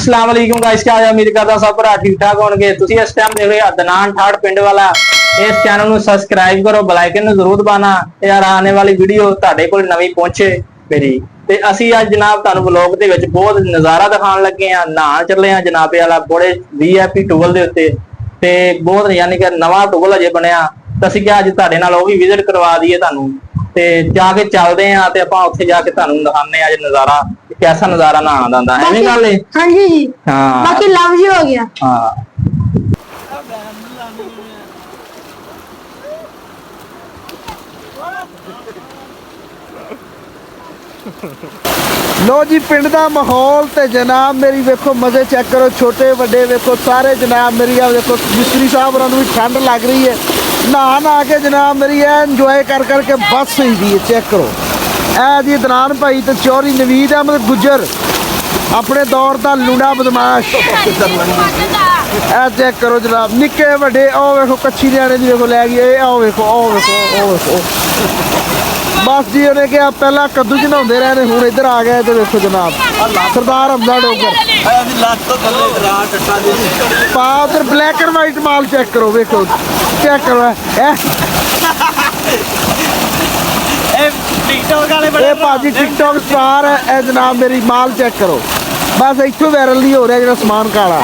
अस्सलाम वालेकुम गाइस, क्या हाल है? उम्मीद करता सब भरा ठीक ठाक होंगे। तुसी इस टाइम देख रहे हो अदनान ठाड़ पिंड वाला। इस चैनल ਨੂੰ ਸਬਸਕ੍ਰਾਈਬ ਕਰੋ, ਬੈਲ ਆਈਕਨ ਨੂੰ ਜ਼ਰੂਰ ਦਬਾਣਾ ਯਾਰ ਆਉਣੇ ਵਾਲੀ ਵੀਡੀਓ ਤੁਹਾਡੇ ਕੋਲ ਨਵੀਂ ਪਹੁੰਚੇ ਮੇਰੀ। ਤੇ ਅਸੀਂ ਅੱਜ ਜਨਾਬ ਤੁਹਾਨੂੰ ਵਲੌਗ ਦੇ ਵਿੱਚ ਬਹੁਤ ਨਜ਼ਾਰਾ ਦਿਖਾਉਣ ਲੱਗੇ ਆ। ਨਹਾਣ ਚੱਲੇ ਆ ਜਨਾਬੇ ਵਾਲਾ ਬੜੇ ਵੀਆਈਪੀ ਟੂਲ ਦੇ ਉੱਤੇ ਤੇ ਬਹੁਤ ਯਾਨੀ ਕਿ ਨਵਾਂ ਟੂਲ ਅਜੇ ਬਣਿਆ ਤਾਂ ਅਸੀਂ ਕਿਹਾ ਅੱਜ ਤੁਹਾਡੇ ਨਾਲ ਉਹ ਵੀ ਵਿਜ਼ਿਟ ਕਰਵਾ ਦਈਏ ਤੁਹਾਨੂੰ ਤੇ ਜਾ ਕੇ ਚੱਲਦੇ ਆ ਤੇ ਆਪਾਂ ਉੱਥੇ ਜਾ ਕੇ ਤੁਹਾਨੂੰ ਦਿਖਾਉਂਦੇ ਆ ਅੱਜ ਨਜ਼ਾਰਾ कैसा नजारा ना आंदा है नहीं गल हां जी जी हां बाकी लव जी हो गया हां लो जी पिंड दा माहौल ते जनाब मेरी वेखो मजे चेक करो छोटे बड़े वेखो सारे जनाब मेरी आ देखो मिस्त्री साहब उन्होंने भी ठंड लग रही है नहा के जनाब मेरी एंजॉय कर करके बस सही दी है चेक करो ए जी दनान भाई तो चौरी नवीद अहमद गुजर अपने दौर का लूड़ा बदमाश ए चेक करो जनाब निक्के वड्डे ओ वेखो कच्ची न्याणे दी वेखो लै गई आओ वेखो ओ वेखो बस जी उन्हें क्या पहला कद्दू च नहाते रहे हूँ इधर आ गए तो वेखो जनाब सरदार हमदा डोगर पा उधर ब्लैक एंड वाइट माल चेक करो वेखो चेक करो भाजी टिकटॉक स्टार है जनाब मेरी माल चेक करो बस इतों वायरल नहीं हो रहा जो समान काला